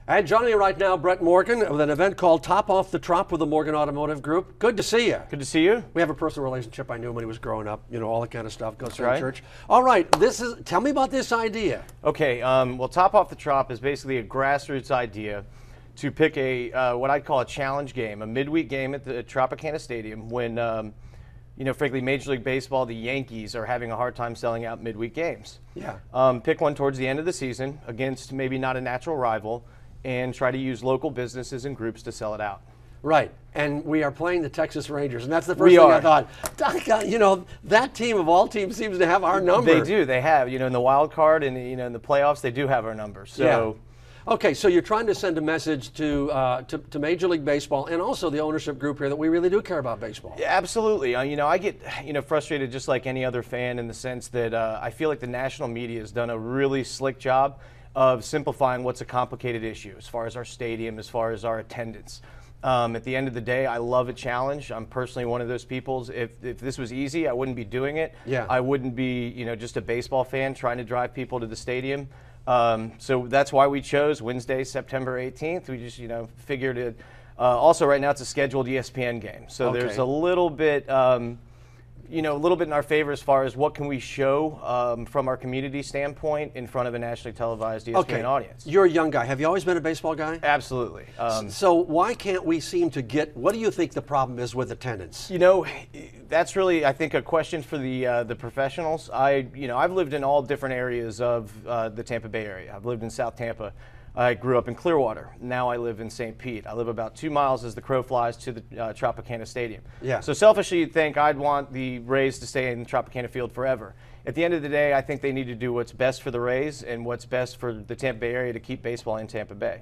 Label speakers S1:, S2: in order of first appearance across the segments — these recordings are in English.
S1: And joining me right now, Brett Morgan, with an event called Top Off The Trop with the Morgan Automotive Group. Good to see you.
S2: Good to see you.
S1: We have a personal relationship. I knew him when he was growing up, you know, all that kind of stuff. Goes to
S2: right.
S1: church. All right, tell me about this idea.
S2: Okay, well, Top Off The Trop is basically a grassroots idea to pick a what I'd call a challenge game, a midweek game at the Tropicana Stadium when, you know, frankly, Major League Baseball, the Yankees are having a hard time selling out midweek games.
S1: Yeah.
S2: Pick one towards the end of the season against maybe not a natural rival, and try to use local businesses and groups to sell it out.
S1: Right, and we are playing the Texas Rangers, and that's the first thing I thought. You know, that team of all teams seems to have our number.
S2: They do. They have. You know, in the wild card and in the playoffs, they do have our number. So.
S1: Yeah. Okay, so you're trying to send a message to Major League Baseball and also the ownership group here that we really do care about baseball.
S2: Yeah, absolutely. You know, I get frustrated just like any other fan in the sense that I feel like the national media has done a really slick job of simplifying what's a complicated issue as far as our stadium, as far as our attendance. At the end of the day, I love a challenge. I'm personally one of those people. If this was easy, I wouldn't be doing it.
S1: Yeah.
S2: I wouldn't be, just a baseball fan trying to drive people to the stadium. So that's why we chose Wednesday, September 18th. We just, figured it. Also, right now it's a scheduled ESPN game, so there's a little bit, a little bit in our favor as far as what can we show from our community standpoint in front of a nationally televised ESPN audience.
S1: You're a young guy. Have you always been a baseball guy?
S2: Absolutely.
S1: So why can't we seem to get? What do you think the problem is with attendance?
S2: That's really, I think, a question for the professionals. I've lived in all different areas of the Tampa Bay area. I've lived in South Tampa. I grew up in Clearwater. Now I live in St. Pete. I live about 2 miles as the crow flies to the Tropicana Stadium.
S1: Yeah.
S2: So selfishly, you'd think I'd want the Rays to stay in the Tropicana field forever. At the end of the day, I think they need to do what's best for the Rays and what's best for the Tampa Bay area to keep baseball in Tampa Bay.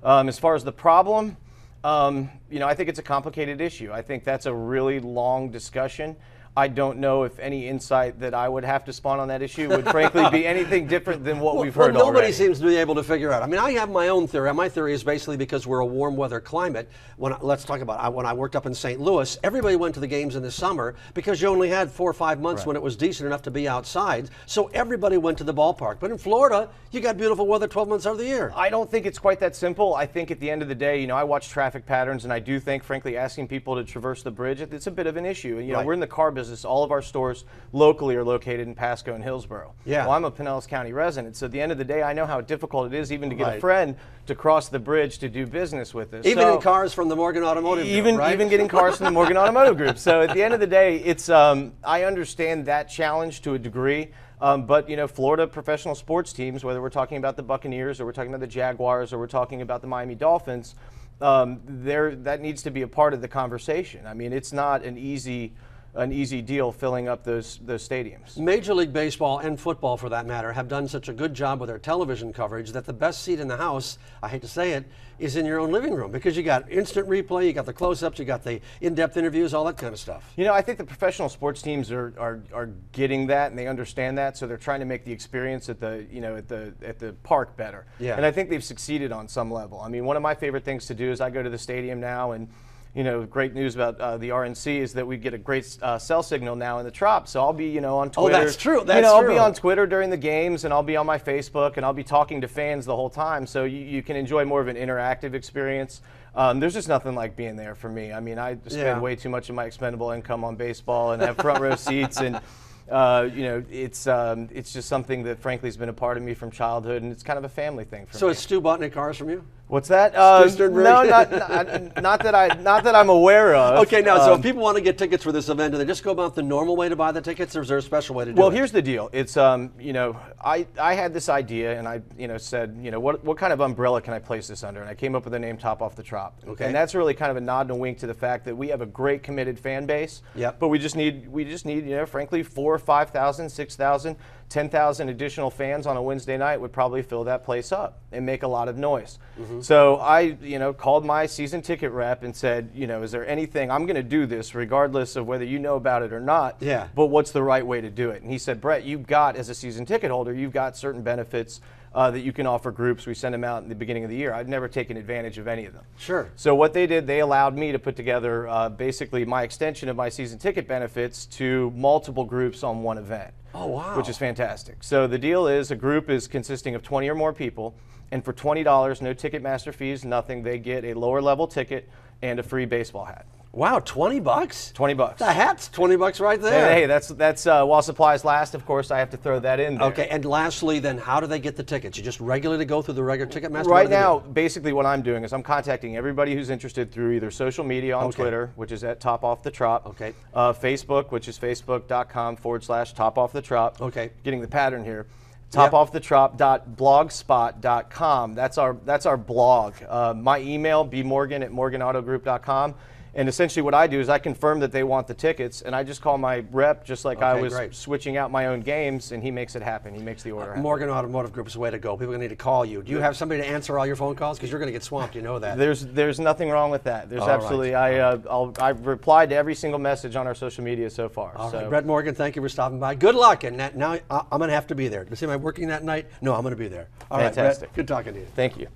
S2: As far as the problem, I think it's a complicated issue. I think that's a really long discussion. I don't know if any insight that I would have to spawn on that issue would frankly be anything different than what we've heard
S1: already. Nobody
S2: already.
S1: seems to be able to figure out. I mean, I have my own theory. My theory is basically because we're a warm weather climate. Let's talk about when I worked up in St. Louis, everybody went to the games in the summer because you only had 4 or 5 months when it was decent enough to be outside. So everybody went to the ballpark. But in Florida, you got beautiful weather 12 months out of the year.
S2: I don't think it's quite that simple. I think at the end of the day, I watch traffic patterns, and I do think, frankly, asking people to traverse the bridge, it's a bit of an issue. And, we're in the car business. All of our stores locally are located in Pasco and Hillsborough.
S1: Yeah.
S2: Well, I'm a Pinellas County resident, so at the end of the day, I know how difficult it is even to get a friend to cross the bridge to do business with us.
S1: Even in cars from the Morgan Automotive Group, right?
S2: Even getting cars from the Morgan Automotive Group. So at the end of the day, it's I understand that challenge to a degree. But Florida professional sports teams, whether we're talking about the Buccaneers or we're talking about the Jaguars or we're talking about the Miami Dolphins, that needs to be a part of the conversation. I mean, it's not an easy deal filling up those stadiums.
S1: Major League Baseball and football, for that matter, have done such a good job with their television coverage that the best seat in the house, I hate to say it, is in your own living room because you got instant replay, you got the close-ups, you got the in-depth interviews, all that kind of stuff.
S2: I think the professional sports teams are getting that and they understand that, so they're trying to make the experience at the park better.
S1: Yeah.
S2: And I think they've succeeded on some level. I mean, one of my favorite things to do is I go to the stadium now and great news about the RNC is that we get a great cell signal now in the Trop. So I'll be, on Twitter.
S1: Oh, that's true. That's
S2: I'll
S1: true.
S2: be on Twitter during the games, and I'll be on my Facebook, and I'll be talking to fans the whole time. So you can enjoy more of an interactive experience. There's just nothing like being there for me. I mean, I spend way too much of my expendable income on baseball and have front row seats, and it's just something that frankly has been a part of me from childhood, and it's kind of a family thing for me.
S1: So has Stu bought any cars from you?
S2: What's that?
S1: No,
S2: not that I'm aware of.
S1: Okay, now, so if people want to get tickets for this event, do they just go about the normal way to buy the tickets, or is there a special way to do it?
S2: Well, here's the deal. It's, I had this idea, and I, said, what kind of umbrella can I place this under? And I came up with the name Top Off The Trop.
S1: Okay.
S2: And that's really kind of a nod and a wink to the fact that we have a great committed fan base.
S1: Yep.
S2: But we just need, frankly, 4,000 or 5,000, 6,000, 10,000 additional fans on a Wednesday night would probably fill that place up and make a lot of noise. So I, called my season ticket rep and said, is there anything, I'm going to do this regardless of whether you know about it or not, but what's the right way to do it? And he said, Brett, you've got, as a season ticket holder, you've got certain benefits that you can offer groups. We send them out in the beginning of the year. I've never taken advantage of any of them.
S1: Sure.
S2: So what they did, they allowed me to put together basically my extension of my season ticket benefits to multiple groups on one event.
S1: Oh, wow.
S2: Which is fantastic. So the deal is a group is consisting of 20 or more people, and for $20, no Ticketmaster fees, nothing, they get a lower level ticket and a free baseball hat.
S1: Wow, 20 bucks?
S2: 20 bucks.
S1: The hat's 20 bucks right there.
S2: Hey, that's while supplies last, of course, I have to throw that in there.
S1: Okay, and lastly, then, how do they get the tickets? You just regularly go through the regular Ticketmaster?
S2: Right now, basically what I'm doing is I'm contacting everybody who's interested through either social media on Twitter, which is at Top Off The Trop, Facebook, which is facebook.com/Top Off The Trop.
S1: Okay.
S2: Getting the pattern here. topoffthetrop.blogspot.com. That's our blog. My email, bmorgan@morganautogroup.com. And essentially what I do is I confirm that they want the tickets, and I just call my rep, just like I was switching out my own games, and he makes it happen. He makes the order happen.
S1: Morgan Automotive Group is the way to go. People are going to need to call you. Do you have somebody to answer all your phone calls? Because you're going to get swamped, you know that.
S2: There's nothing wrong with that. There's absolutely, I've replied to every single message on our social media so far.
S1: All right, Brett Morgan, thank you for stopping by. Good luck, and now I'm going to have to be there. To see, am I working that night? No, I'm going to be there. All
S2: Fantastic.
S1: right, Brett, good talking to you.
S2: Thank you.